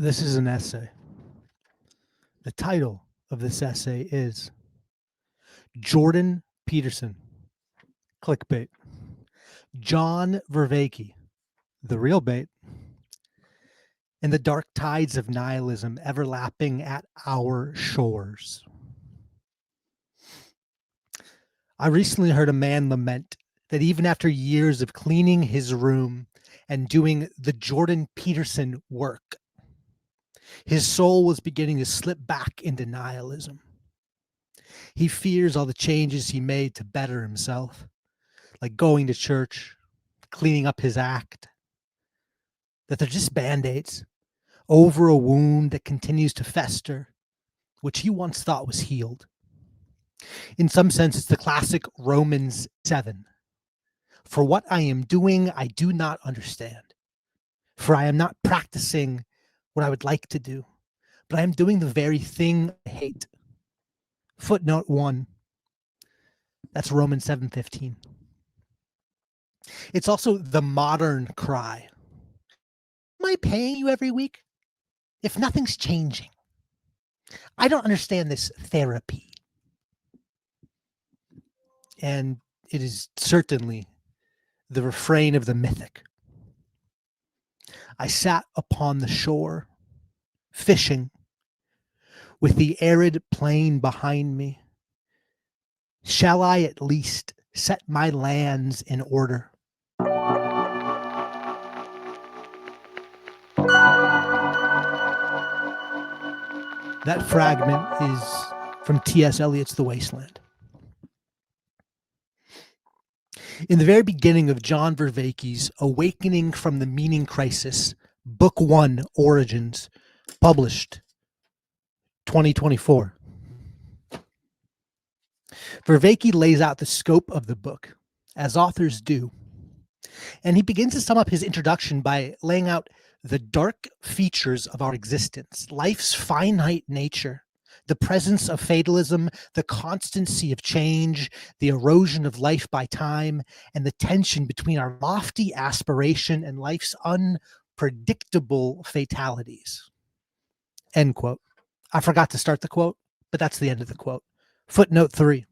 This is an essay. The title of this essay is Jordan Peterson, clickbait. John Vervaeke, the real bait. And the dark tides of nihilism everlapping at our shores. I recently heard a man lament that even after years of cleaning his room and doing the Jordan Peterson work, his soul was beginning to slip back into nihilism. He fears all the changes he made to better himself, like going to church, cleaning up his act, that they're just band-aids over a wound that continues to fester, which he once thought was healed. In some sense, it's the classic Romans 7. For what I am doing, I do not understand. For I am not practicing what I would like to do, but I am doing the very thing I hate. Footnote 1. That's Romans 7:15. It's also the modern cry. Am I paying you every week? If nothing's changing, I don't understand this therapy. And it is certainly the refrain of the mythic. I sat upon the shore, fishing, with the arid plain behind me. Shall I at least set my lands in order? That fragment is from T.S. Eliot's The Wasteland. In the very beginning of John Vervaeke's Awakening from the Meaning Crisis, Book 1, Origins, published 2024. Vervaeke lays out the scope of the book, as authors do, and he begins to sum up his introduction by laying out the dark features of our existence, life's finite nature, the presence of fatalism, the constancy of change, the erosion of life by time, and the tension between our lofty aspiration and life's unpredictable fatalities. End quote. I forgot to start the quote, but that's the end of the quote. Footnote 3.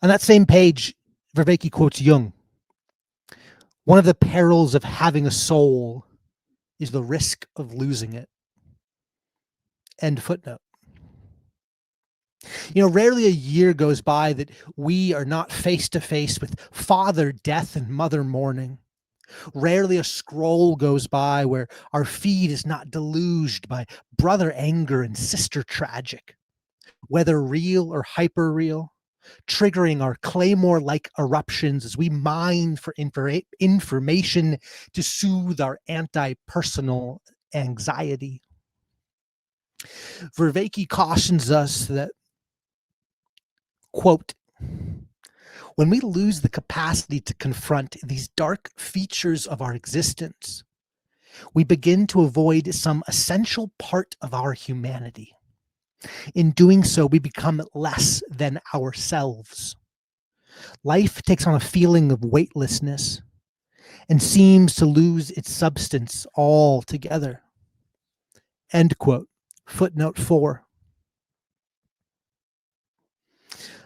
On that same page, Vervaeke quotes Jung. One of the perils of having a soul is the risk of losing it. End footnote. Rarely a year goes by that we are not face to face with father death and mother mourning. Rarely a scroll goes by where our feed is not deluged by brother anger and sister tragic, whether real or hyper real, triggering our claymore-like eruptions as we mine for information to soothe our anti-personal anxiety. Vervaeke cautions us that, quote, when we lose the capacity to confront these dark features of our existence, we begin to avoid some essential part of our humanity. In doing so, we become less than ourselves. Life takes on a feeling of weightlessness and seems to lose its substance altogether. End quote. Footnote 4.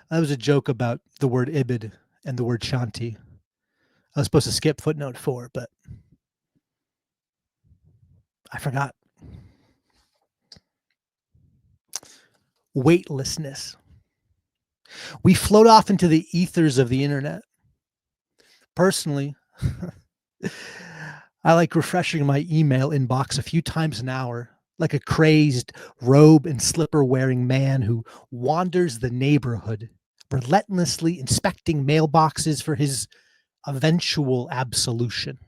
That was a joke about the word ibid and the word shanti. I was supposed to skip footnote 4, but I forgot. Weightlessness. We float off into the ethers of the internet. Personally, I like refreshing my email inbox a few times an hour, like a crazed robe and slipper wearing man who wanders the neighborhood, relentlessly inspecting mailboxes for his eventual absolution.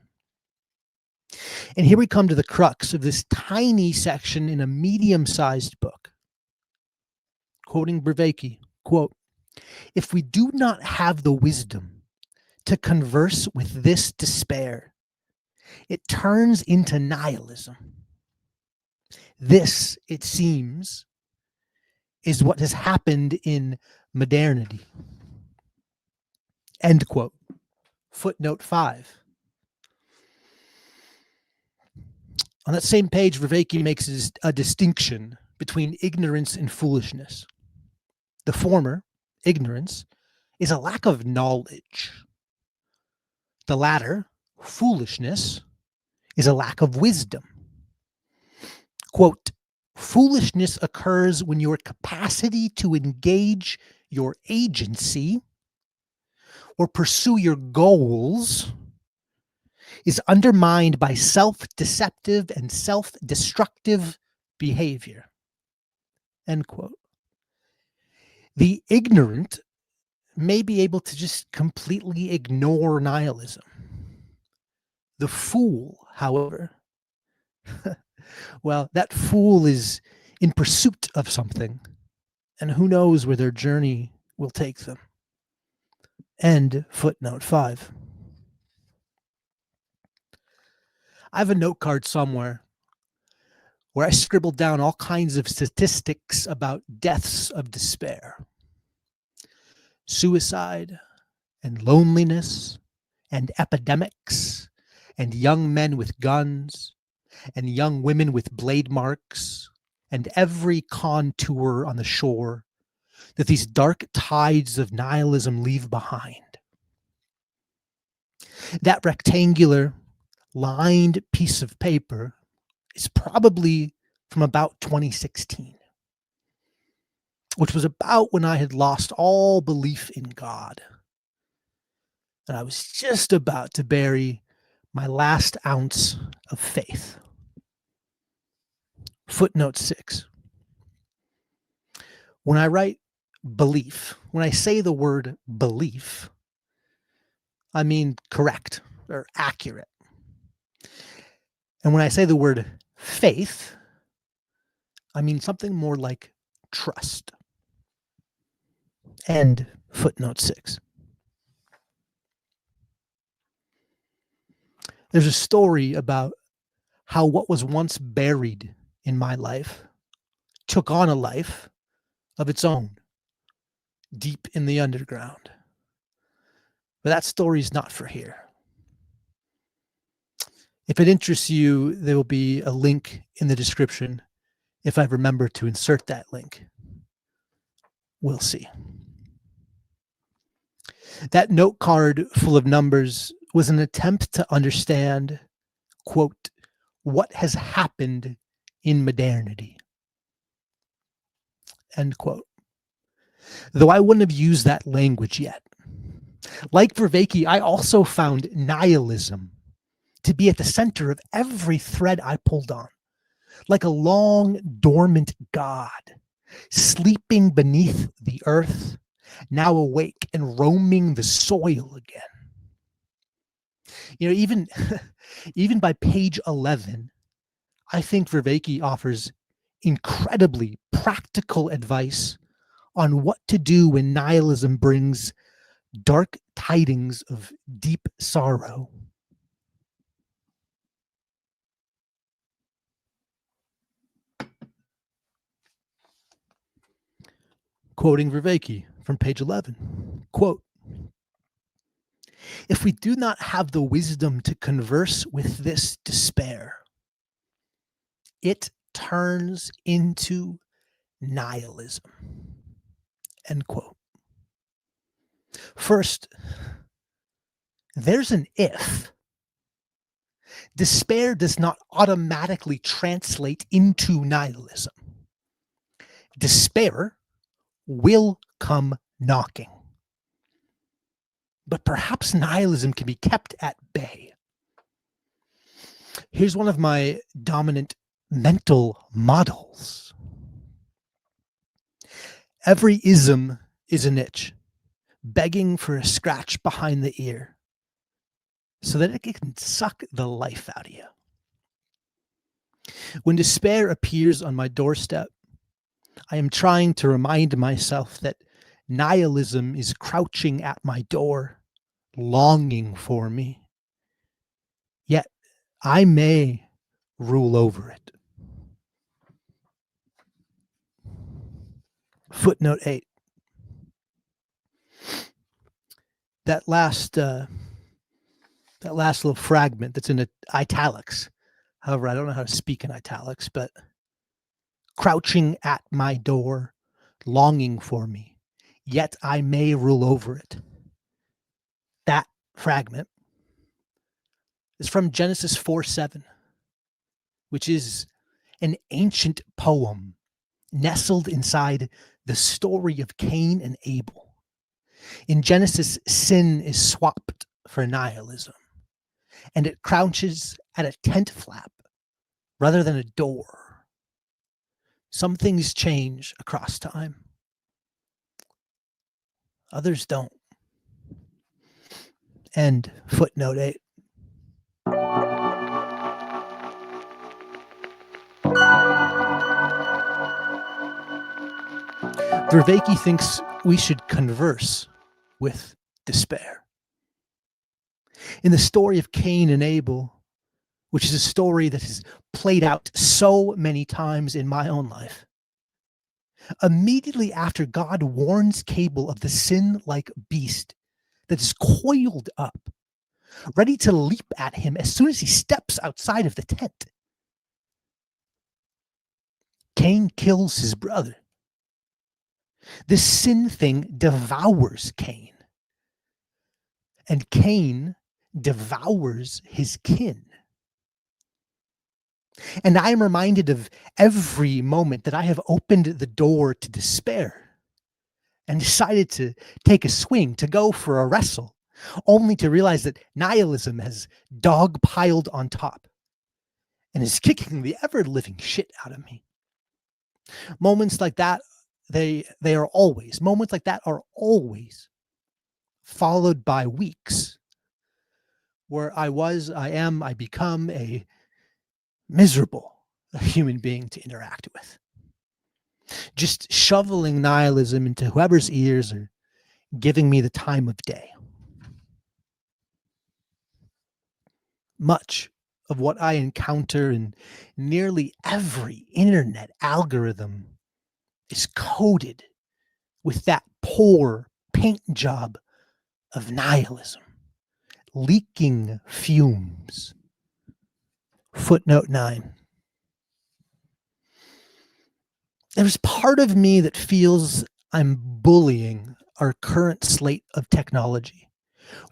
And here we come to the crux of this tiny section in a medium-sized book. Quoting Vervaeke, quote, if we do not have the wisdom to converse with this despair, it turns into nihilism. This, it seems, is what has happened in modernity. End quote. Footnote 5. On that same page, Vervaeke makes a distinction between ignorance and foolishness. The former, ignorance, is a lack of knowledge. The latter, foolishness, is a lack of wisdom. Quote, foolishness occurs when your capacity to engage your agency or pursue your goals is undermined by self-deceptive and self-destructive behavior. End quote. The ignorant may be able to just completely ignore nihilism. The fool, however, well, that fool is in pursuit of something, and who knows where their journey will take them. End footnote 5. I have a note card somewhere where I scribbled down all kinds of statistics about deaths of despair, suicide, and loneliness, and epidemics, and young men with guns, and young women with blade marks, and every contour on the shore that these dark tides of nihilism leave behind. That rectangular, lined piece of paper is probably from about 2016, which was about when I had lost all belief in God. And I was just about to bury my last ounce of faith. Footnote 6. When I write belief, when I say the word belief, I mean correct or accurate. And when I say the word faith, I mean something more like trust. End footnote 6. There's a story about how what was once buried in my life took on a life of its own, deep in the underground. But that story's not for here. If it interests you, there will be a link in the description if I remember to insert that link. We'll see. That note card full of numbers was an attempt to understand, quote, what has happened in modernity, end quote. Though I wouldn't have used that language yet. Like Vervaeke, I also found nihilism to be at the center of every thread I pulled on, like a long, dormant god, sleeping beneath the earth, now awake and roaming the soil again. You know, even by page 11, I think Vervaeke offers incredibly practical advice on what to do when nihilism brings dark tidings of deep sorrow. Quoting Vervaeke from page 11, quote, if we do not have the wisdom to converse with this despair, it turns into nihilism, end quote. First, there's an if. Despair does not automatically translate into nihilism. Despair will come knocking. But perhaps nihilism can be kept at bay. Here's one of my dominant mental models. Every ism is a niche, begging for a scratch behind the ear so that it can suck the life out of you. When despair appears on my doorstep, I am trying to remind myself that nihilism is crouching at my door, longing for me. Yet I may rule over it. Footnote 8. That last little fragment that's in italics, However, I don't know how to speak in italics, but crouching at my door, longing for me, yet I may rule over it. That fragment is from Genesis 4:7, which is an ancient poem nestled inside the story of Cain and Abel. In Genesis, sin is swapped for nihilism, and it crouches at a tent flap rather than a door. Some things change across time, others don't. End footnote 8. Vervaeke thinks we should converse with despair. In the story of Cain and Abel, which is a story that has played out so many times in my own life, immediately after God warns Abel of the sin-like beast that is coiled up, ready to leap at him as soon as he steps outside of the tent, Cain kills his brother. This sin thing devours Cain, and Cain devours his kin. And I am reminded of every moment that I have opened the door to despair and decided to take a swing, to go for a wrestle, only to realize that nihilism has dog-piled on top and is kicking the ever-living shit out of me. Moments like that, moments like that are always followed by weeks where I become a miserable human being to interact with. Just shoveling nihilism into whoever's ears or giving me the time of day. Much of what I encounter in nearly every internet algorithm is coded with that poor paint job of nihilism, leaking fumes. Footnote 9. There's part of me that feels I'm bullying our current slate of technology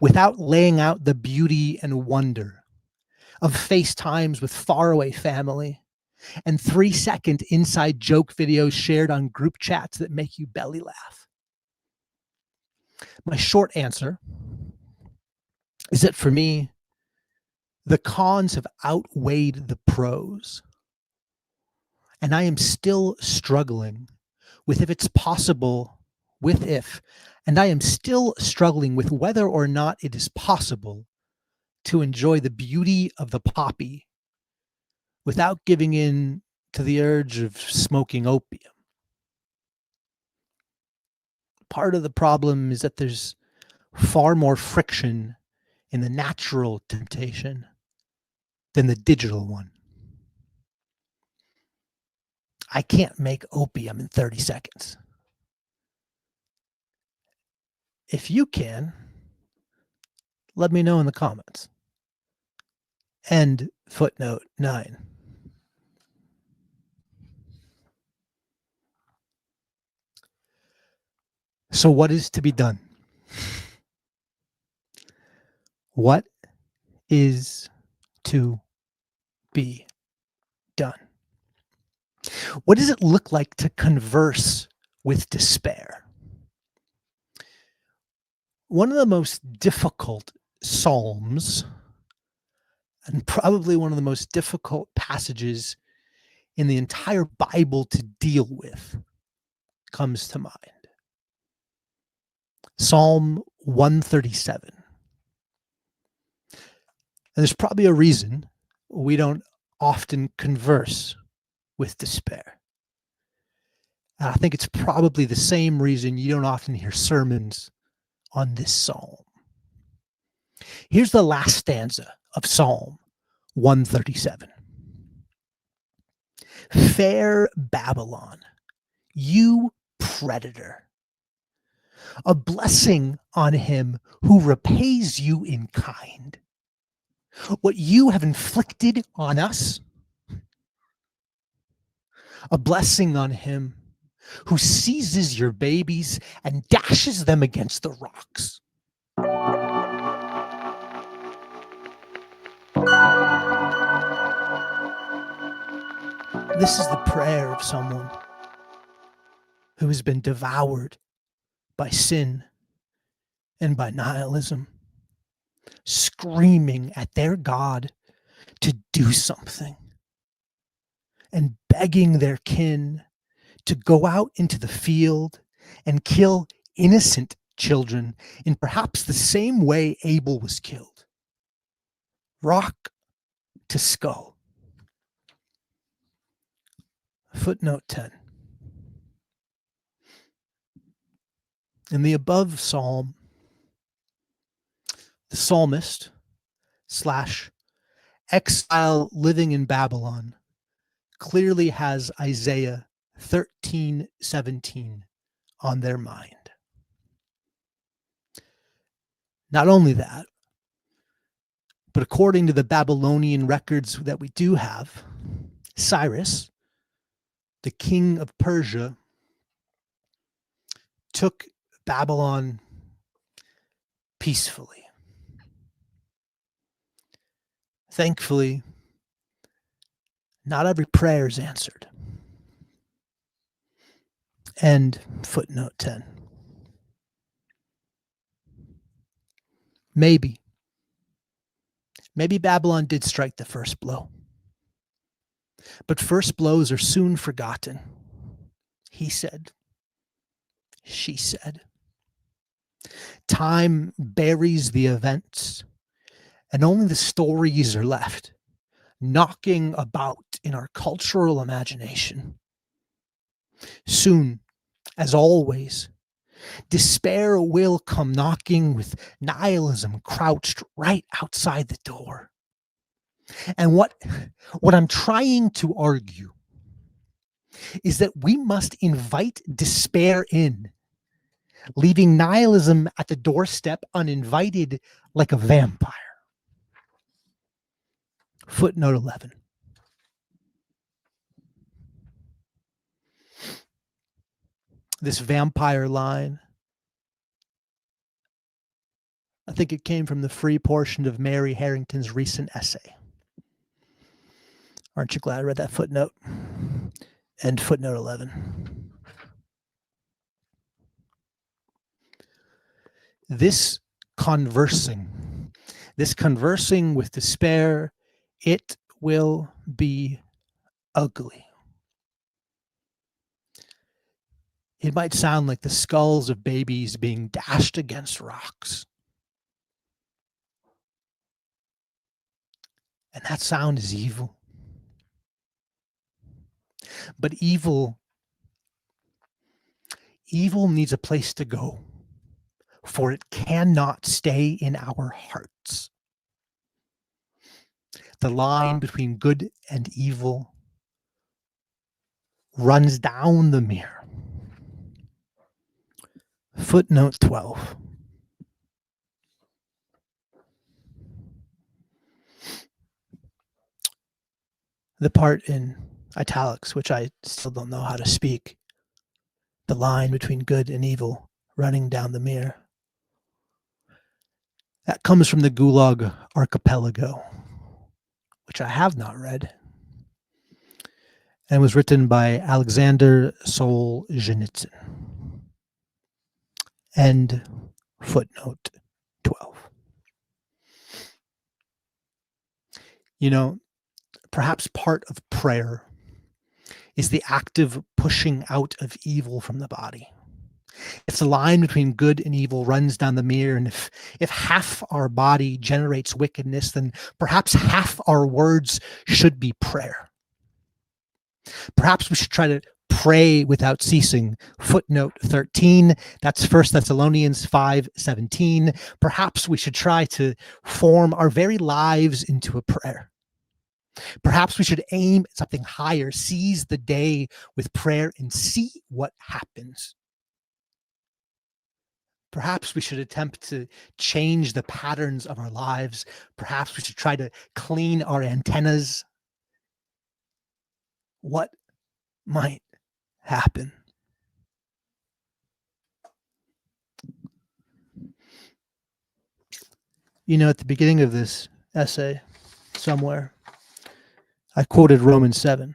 without laying out the beauty and wonder of FaceTimes with faraway family and 3-second inside joke videos shared on group chats that make you belly laugh. My short answer is that for me, the cons have outweighed the pros. And I am still struggling with and I am still struggling with whether or not it is possible to enjoy the beauty of the poppy without giving in to the urge of smoking opium. Part of the problem is that there's far more friction in the natural temptation than the digital one. I can't make opium in 30 seconds. If you can, let me know in the comments. End footnote 9. So what is to be done? What is to be done? What does it look like to converse with despair? One of the most difficult psalms, and probably one of the most difficult passages in the entire Bible to deal with, comes to mind. Psalm 137. And there's probably a reason we don't often converse with despair. And I think it's probably the same reason you don't often hear sermons on this psalm. Here's the last stanza of Psalm 137. Fair Babylon, you predator, a blessing on him who repays you in kind. What you have inflicted on us, a blessing on him who seizes your babies and dashes them against the rocks. This is the prayer of someone who has been devoured by sin and by nihilism, screaming at their God to do something and begging their kin to go out into the field and kill innocent children in perhaps the same way Abel was killed. Rock to skull. Footnote 10. In the above psalm, the psalmist / exile living in Babylon clearly has Isaiah 13:17 on their mind. Not only that, but according to the Babylonian records that we do have, Cyrus, the king of Persia, took Babylon peacefully. Thankfully, not every prayer is answered. End footnote 10. Maybe Babylon did strike the first blow. But first blows are soon forgotten. He said, she said. Time buries the events, and only the stories are left, knocking about in our cultural imagination. Soon, as always, despair will come knocking with nihilism crouched right outside the door. And what I'm trying to argue is that we must invite despair in, leaving nihilism at the doorstep uninvited like a vampire. Footnote 11. This vampire line, I think it came from the free portion of Mary Harrington's recent essay. Aren't you glad I read that footnote? And footnote 11. This conversing with despair, it will be ugly. It might sound like the skulls of babies being dashed against rocks. And that sound is evil. But evil needs a place to go, for it cannot stay in our hearts. The line between good and evil runs down the mirror. Footnote 12. The part in italics, which I still don't know how to speak, the line between good and evil running down the mirror. That comes from the Gulag Archipelago, which I have not read, and was written by Alexander Solzhenitsyn. End footnote 12. You know, perhaps part of prayer is the active pushing out of evil from the body. If the line between good and evil runs down the mirror, and if half our body generates wickedness, then perhaps half our words should be prayer. Perhaps we should try to pray without ceasing. Footnote 13, that's 1 Thessalonians 5:17. Perhaps we should try to form our very lives into a prayer. Perhaps we should aim at something higher, seize the day with prayer and see what happens. Perhaps we should attempt to change the patterns of our lives. Perhaps we should try to clean our antennas. What might happen. You know, at the beginning of this essay, somewhere, I quoted Romans 7.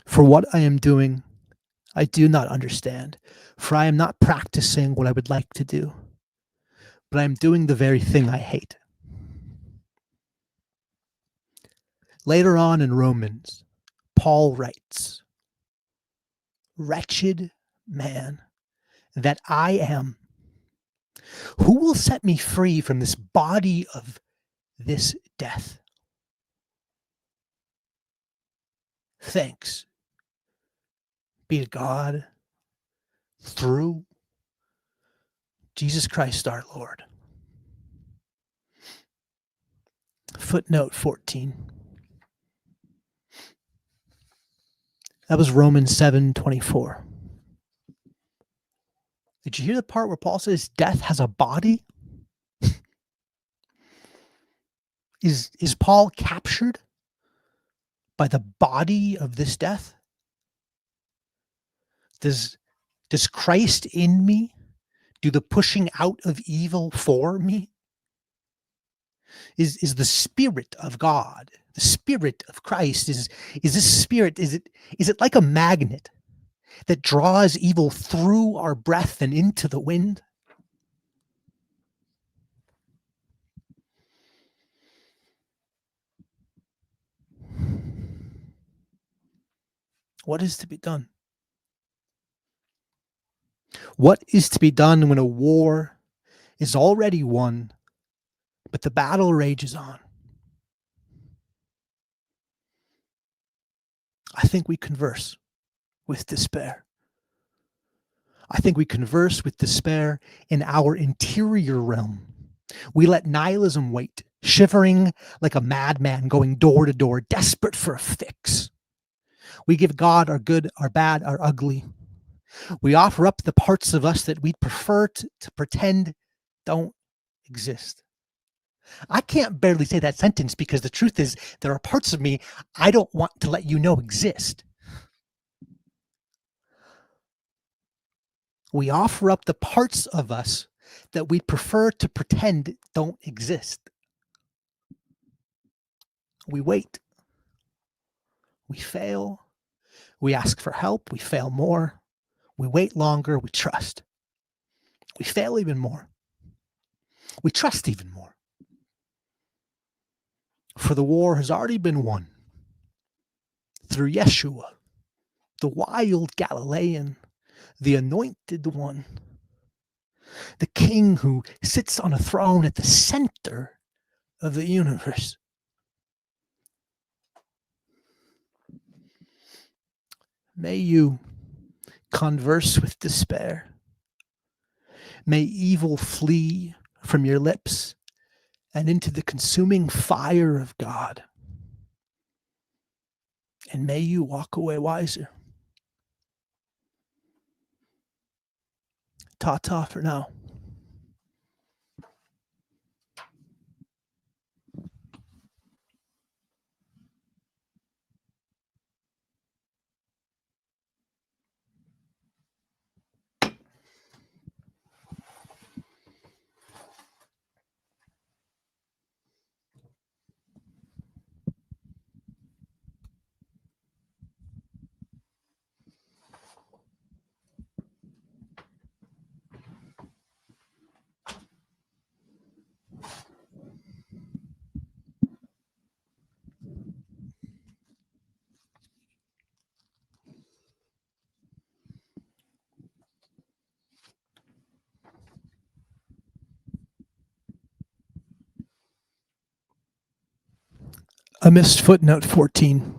For what I am doing, I do not understand, for I am not practicing what I would like to do, but I am doing the very thing I hate. Later on in Romans, Paul writes, wretched man that I am, who will set me free from this body of this death? Thanks be to God through Jesus Christ our Lord. Footnote 14. That was Romans 7:24. Did you hear the part where Paul says death has a body? Is Paul captured by the body of this death? Does Christ in me do the pushing out of evil for me? Is the Spirit of God, the Spirit of Christ, is this Spirit, is it like a magnet that draws evil through our breath and into the wind? What is to be done? What is to be done when a war is already won, but the battle rages on? I think we converse with despair. I think we converse with despair in our interior realm. We let nihilism wait, shivering like a madman going door to door, desperate for a fix. We give God our good, our bad, our ugly. We offer up the parts of us that we'd prefer to pretend don't exist. I can't barely say that sentence because the truth is there are parts of me I don't want to let you know exist. We offer up the parts of us that we prefer to pretend don't exist. We wait. We fail. We ask for help. We fail more. We wait longer. We trust. We fail even more. We trust even more. For the war has already been won through Yeshua, the wild Galilean, the anointed one, the king who sits on a throne at the center of the universe. May you converse with despair. May evil flee from your lips and into the consuming fire of God. And may you walk away wiser. Ta-ta for now. I missed footnote 14.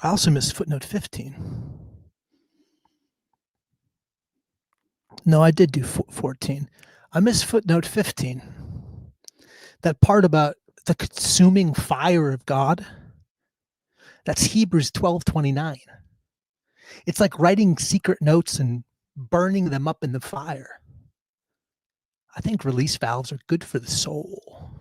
I also missed footnote 15. No, I did do 14. I missed footnote 15. That part about the consuming fire of God. That's Hebrews 12:29. It's like writing secret notes and burning them up in the fire. I think release valves are good for the soul.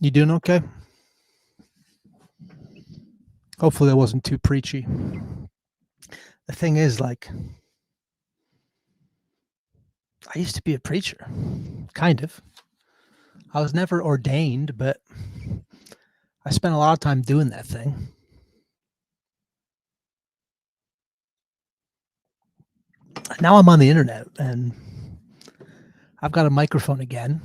You doing okay? Hopefully that wasn't too preachy. The thing is, like, I used to be a preacher, kind of. I was never ordained, but I spent a lot of time doing that thing. Now I'm on the internet and I've got a microphone again.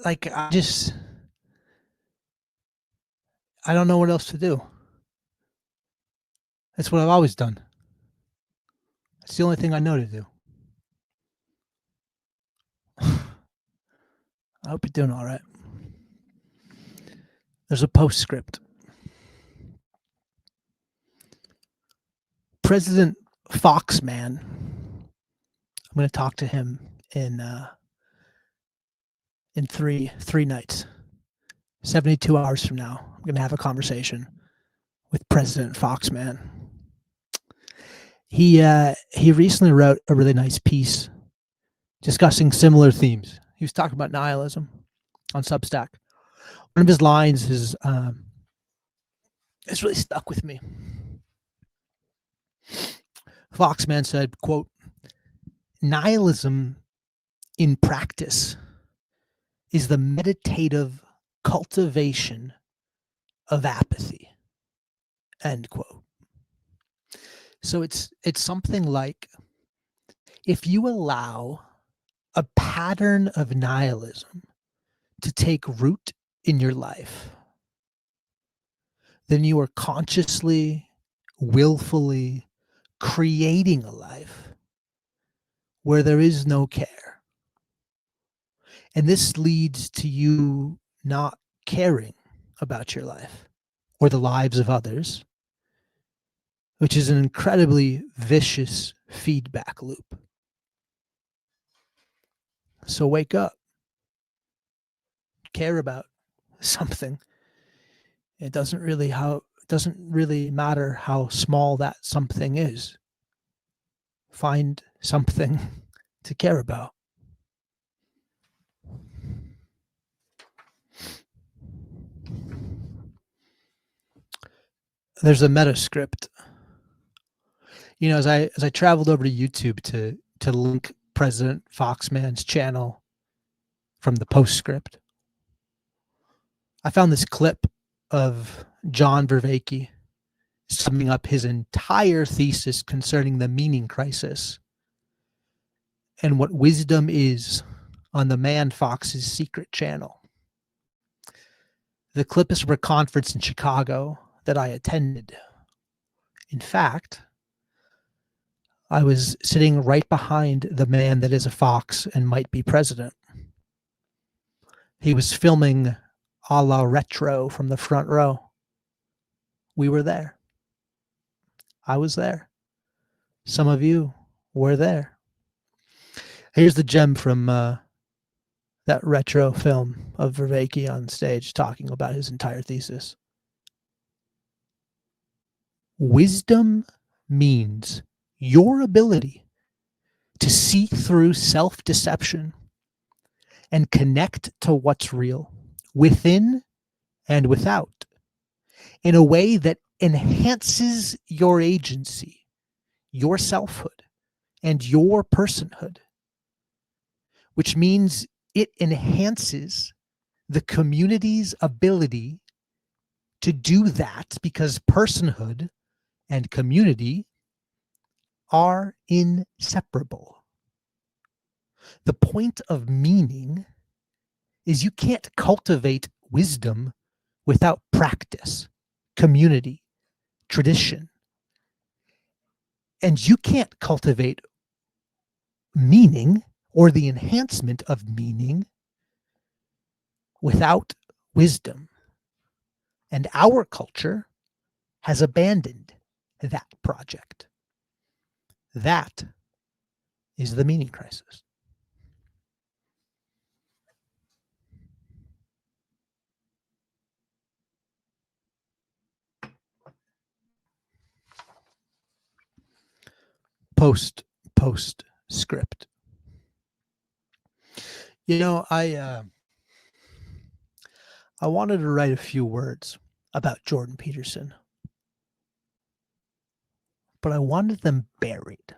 Like, I don't know what else to do. That's what I've always done. It's the only thing I know to do. I hope you're doing all right. There's a postscript. President Foxman. I'm going to talk to him in three nights. 72 hours from now, I'm going to have a conversation with President Foxman. He recently wrote a really nice piece discussing similar themes. He was talking about nihilism on Substack. One of his lines is it's really stuck with me. Foxman said, quote, "Nihilism in practice is the meditative cultivation of apathy," end quote. So it's something like, if you allow a pattern of nihilism to take root in your life, then you are consciously, willfully creating a life where there is no care. And this leads to you not caring about your life or the lives of others, which is an incredibly vicious feedback loop. So wake up, care about something. It doesn't really matter how small that something is. Find something to care about. There's a meta script. You know, as I traveled over to YouTube to link President Foxman's channel from the postscript, I found this clip of John Vervaeke summing up his entire thesis concerning the meaning crisis and what wisdom is on the Man Fox's secret channel. The clip is from a conference in Chicago that I attended. In fact, I was sitting right behind the man that is a fox and might be president. He was filming a la retro from the front row. We were there. I was there. Some of you were there. Here's the gem from that retro film of Vervaeke on stage talking about his entire thesis. Wisdom means your ability to see through self-deception and connect to what's real, within and without, in a way that enhances your agency, your selfhood, and your personhood, which means it enhances the community's ability to do that, because personhood and community are inseparable. The point of meaning is you can't cultivate wisdom without practice, community, tradition. And you can't cultivate meaning or the enhancement of meaning without wisdom. And our culture has abandoned that project. That is the meaning crisis. Post script. You know, I wanted to write a few words about Jordan Peterson, but I wanted them buried.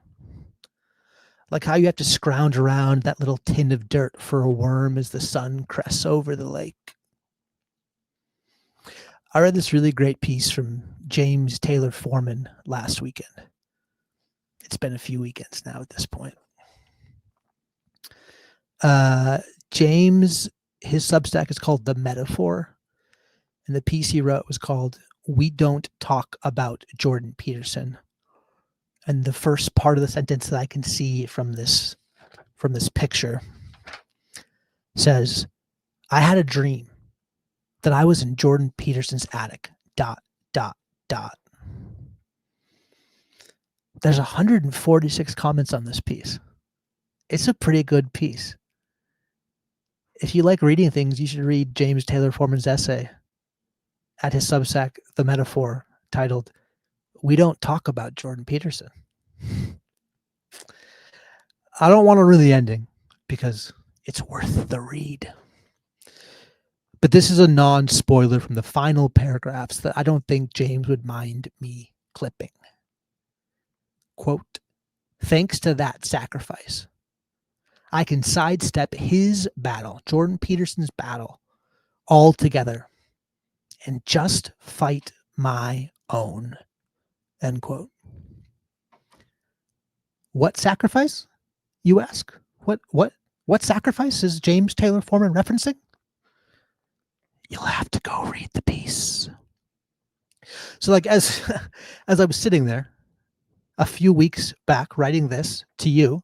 Like how you have to scrounge around that little tin of dirt for a worm as the sun crests over the lake. I read this really great piece from James Taylor Foreman last weekend. It's been a few weekends now at this point. James, his Substack is called The Metaphor, and the piece he wrote was called "We Don't Talk About Jordan Peterson." And the first part of the sentence that I can see from this picture says, "I had a dream that I was in Jordan Peterson's attic, ... There's 146 comments on this piece. It's a pretty good piece. If you like reading things, you should read James Taylor Foreman's essay at his Substack, The Metaphor, titled, "We Don't Talk About Jordan Peterson." I don't want to ruin the ending because it's worth the read. But this is a non-spoiler from the final paragraphs that I don't think James would mind me clipping. Quote, "Thanks to that sacrifice, I can sidestep his battle, Jordan Peterson's battle, altogether and just fight my own." End quote. What sacrifice, you ask? What sacrifice is James Taylor Foreman referencing? You'll have to go read the piece. So like as I was sitting there a few weeks back writing this to you,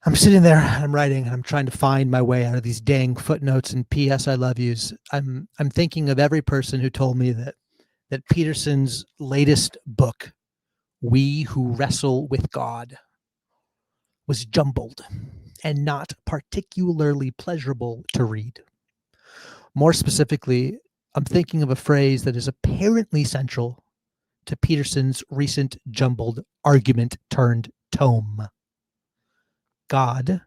I'm sitting there, I'm writing, and I'm trying to find my way out of these dang footnotes and P.S. I love yous. I'm thinking of every person who told me that Peterson's latest book, We Who Wrestle with God, was jumbled and not particularly pleasurable to read. More specifically, I'm thinking of a phrase that is apparently central to Peterson's recent jumbled argument turned tome. God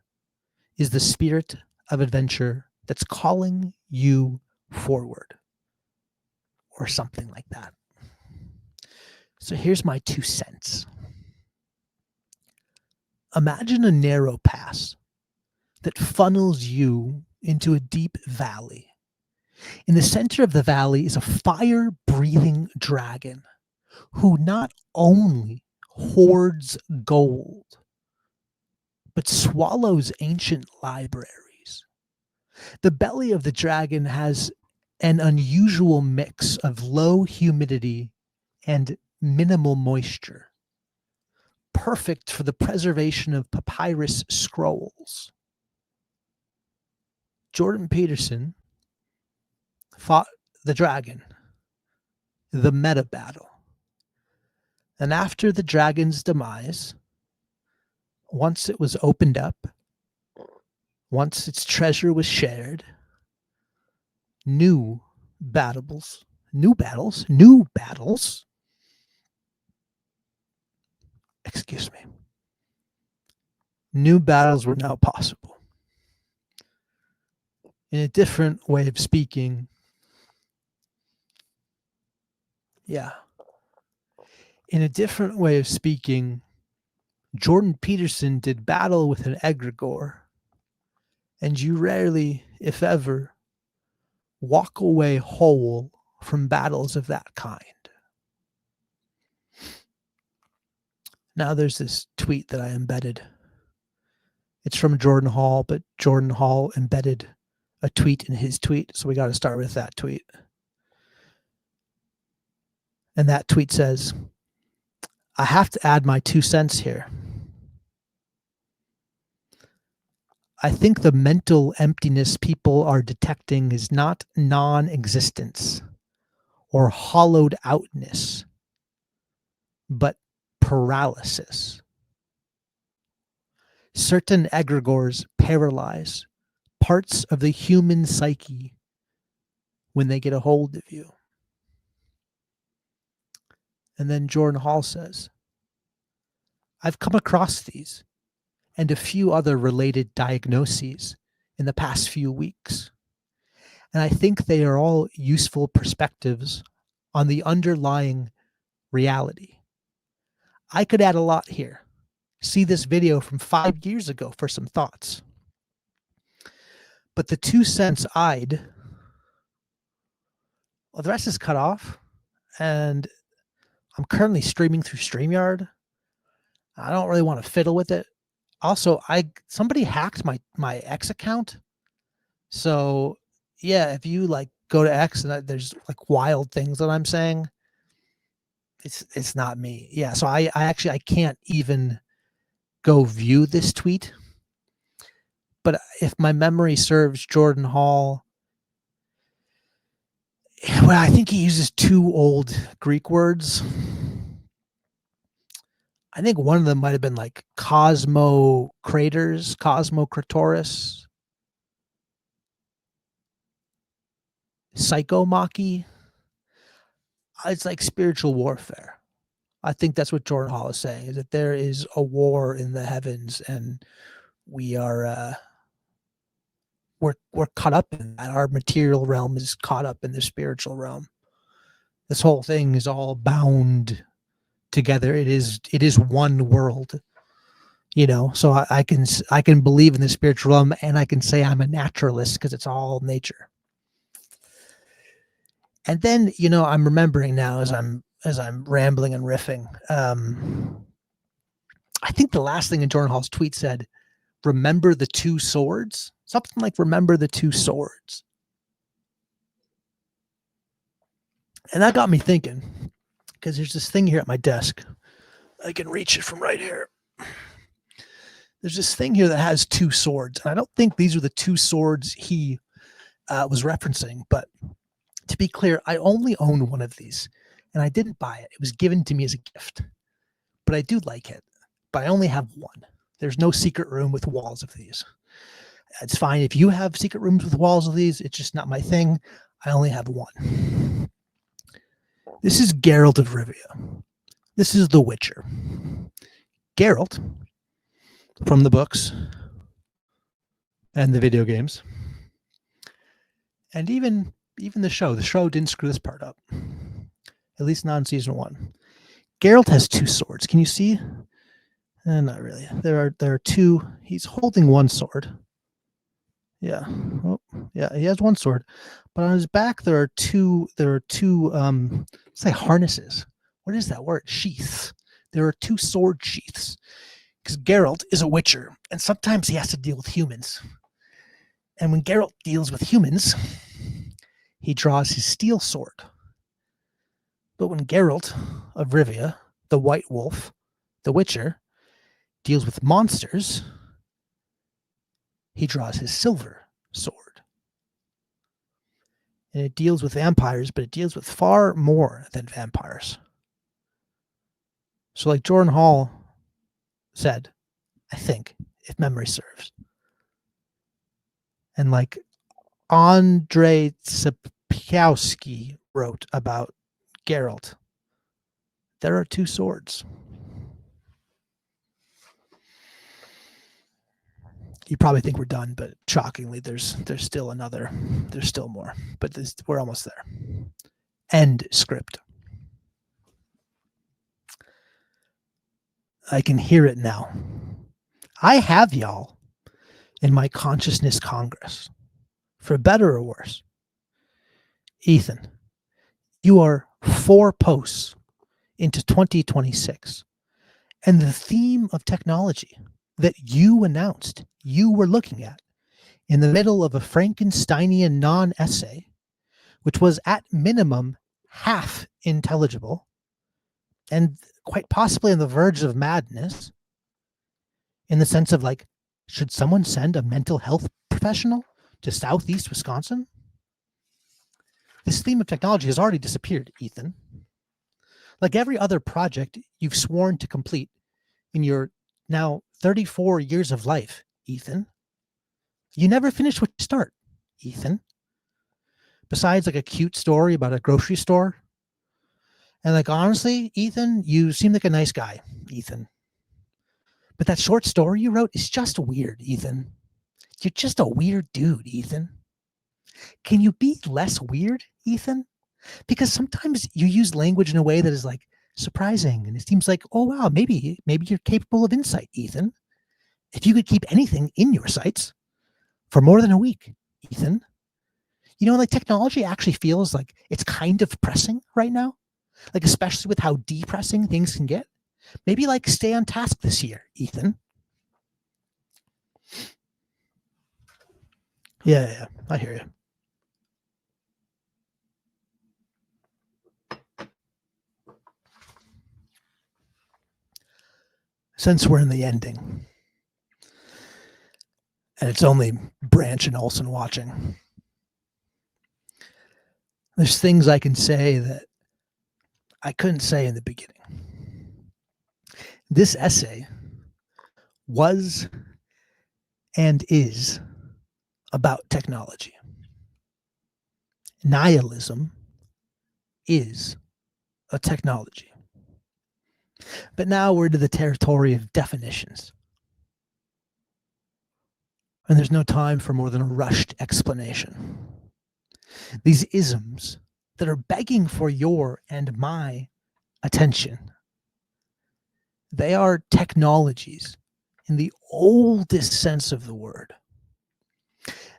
is the spirit of adventure that's calling you forward, or something like that. So here's my 2 cents. Imagine a narrow pass that funnels you into a deep valley. In the center of the valley is a fire-breathing dragon who not only hoards gold, but swallows ancient libraries. The belly of the dragon has an unusual mix of low humidity and minimal moisture, perfect for the preservation of papyrus scrolls. Jordan Peterson fought the dragon, the meta battle. And after the dragon's demise, once it was opened up, once its treasure was shared, new battles were now possible. In a different way of speaking, Jordan Peterson did battle with an egregore, and you rarely, if ever, walk away whole from battles of that kind. Now there's this tweet that I embedded. It's from Jordan Hall, but Jordan Hall embedded a tweet in his tweet, so we got to start with that tweet. And that tweet says, "I have to add my 2 cents here. I think the mental emptiness people are detecting is not non-existence or hollowed outness, but paralysis. Certain egregores paralyze parts of the human psyche when they get a hold of you." And then Jordan Hall says, I've come across these and a few other related diagnoses in the past few weeks. And I think they are all useful perspectives on the underlying reality. I could add a lot here. See this video from 5 years ago for some thoughts. But the 2 cents I'd, well, the rest is cut off, and I'm currently streaming through StreamYard. I don't really want to fiddle with it. Also, somebody hacked my X account. So yeah, if you like go to X and there's like wild things that I'm saying, it's not me. Yeah, so I actually can't even go view this tweet. But if my memory serves, Jordan Hall, well, I think he uses 2 old Greek words. I think one of them might have been like cosmocrators, cosmocratoris, psychomachy. It's like spiritual warfare. I think that's what Jordan Hall is saying, is that there is a war in the heavens, and we are we're caught up in that. Our material realm is caught up in the spiritual realm. This whole thing is all bound together. It is one world, so I can believe in the spiritual realm, and I can say I'm a naturalist because it's all nature. And then I'm remembering now as I'm rambling and riffing, I think the last thing in Jordan Hall's tweet said, remember the 2 swords, something like remember the 2 swords. And that got me thinking, because there's this thing here at my desk. I can reach it from right here. There's this thing here that has 2 swords. And I don't think these are the 2 swords he was referencing. But to be clear, I only own one of these. And I didn't buy it. It was given to me as a gift. But I do like it. But I only have one. There's no secret room with walls of these. It's fine if you have secret rooms with walls of these. It's just not my thing. I only have one. This is Geralt of Rivia. This is The Witcher. Geralt, from the books and the video games, and even the show. The show didn't screw this part up, at least not in season 1. Geralt has 2 swords. Can you see? Not really. There are 2. He's holding one sword. Yeah. Oh, yeah. He has one sword, but on his back there are two. Say harnesses. What is that word? Sheaths. There are 2 sword sheaths, because Geralt is a witcher, and sometimes he has to deal with humans. And when Geralt deals with humans, he draws his steel sword. But when Geralt of Rivia, the White Wolf, the Witcher, deals with monsters, he draws his silver sword. And it deals with vampires, but it deals with far more than vampires. So like Jordan Hall said, I think, if memory serves, and like Andrzej Sapkowski wrote about Geralt, there are 2 swords. You probably think we're done, but shockingly, there's still another. There's still more, but we're almost there. End script. I can hear it now. I have y'all in my consciousness Congress, for better or worse. Ethan, you are 4 posts into 2026, and the theme of technology that you announced you were looking at in the middle of a Frankensteinian non-essay, which was at minimum half intelligible and quite possibly on the verge of madness, in the sense of like, should someone send a mental health professional to Southeast Wisconsin? This theme of technology has already disappeared, Ethan. Like every other project you've sworn to complete in your now 34 years of life, Ethan, you never finish what you start, Ethan. Besides like a cute story about a grocery store And like, honestly, Ethan, you seem like a nice guy, Ethan. But that short story you wrote is just weird, Ethan. You're just a weird dude, Ethan. Can you be less weird, Ethan? Because sometimes you use language in a way that is like surprising, and it seems like, oh wow, maybe you're capable of insight, Ethan. If you could keep anything in your sights for more than a week, Ethan. Like technology actually feels like it's kind of pressing right now. Like, especially with how depressing things can get. Maybe like stay on task this year, Ethan. Yeah, I hear you. Since we're in the ending, and it's only Branch and Olsen watching, there's things I can say that I couldn't say in the beginning. This essay was and is about technology. Nihilism is a technology. But now we're to the territory of definitions. And there's no time for more than a rushed explanation. These isms that are begging for your and my attention, they are technologies in the oldest sense of the word.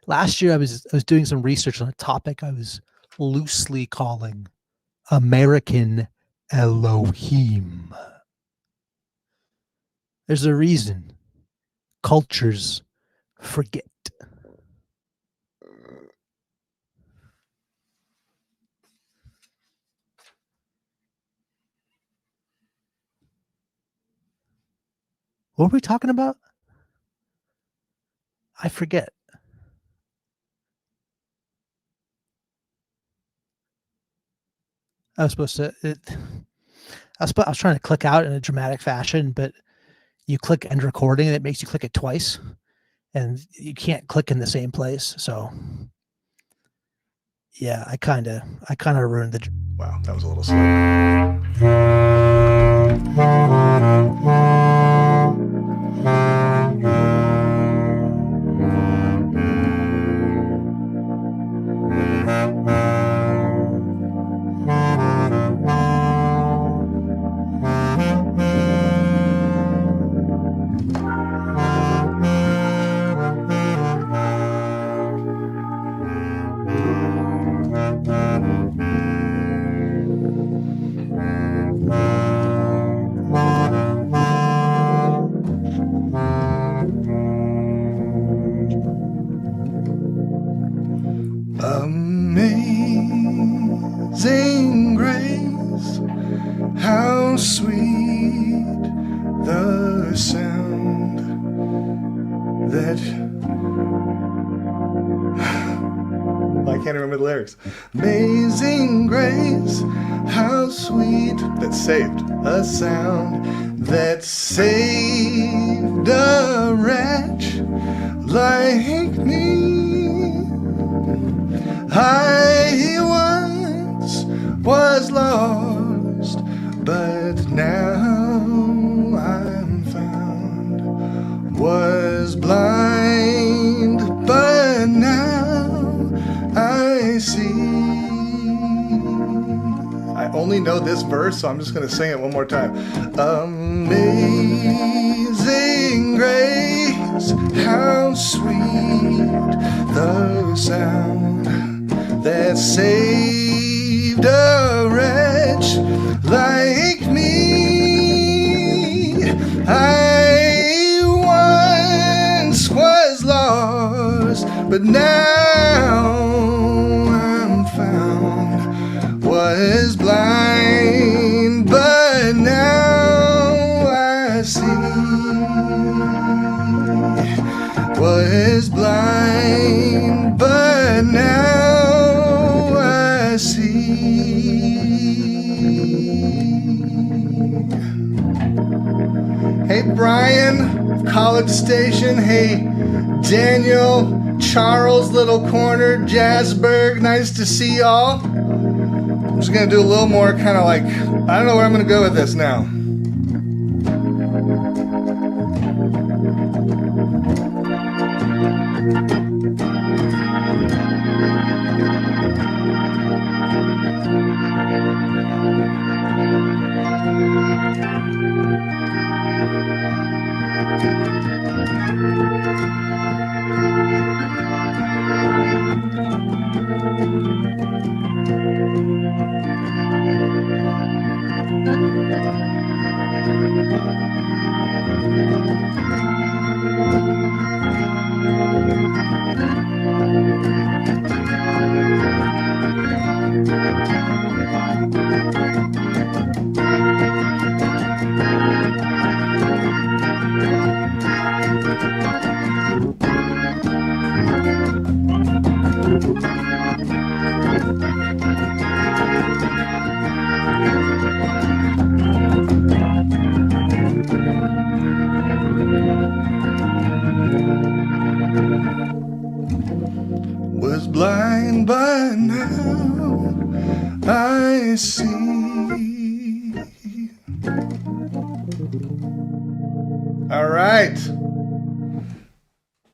Last year, I was doing some research on a topic I was loosely calling American Elohim. There's a reason cultures forget. What were we talking about? I forget. I was supposed to. I was trying to click out in a dramatic fashion, but you click end recording and it makes you click it twice, and you can't click in the same place. So, yeah, I kind of ruined the. Wow, that was a little slow. Amazing grace, how sweet the sound that I can't remember the lyrics. Amazing grace, how sweet, that saved a sound that saved a wretch like me. I once was lost, but now I'm found. Was blind, but now I see. I only know this verse, so I'm just going to sing it one more time. Amazing grace, how sweet the sound that saved a wretch like me. I once was lost, but now I'm found. Was blind, but now I see. Was blind, but now I see. Hey Brian, College Station. Hey Daniel, Charles, Little Corner, Jasburg. Nice to see y'all. I'm just going to do a little more kind of like, I don't know where I'm going to go with this now. Was blind, but now I see. All right.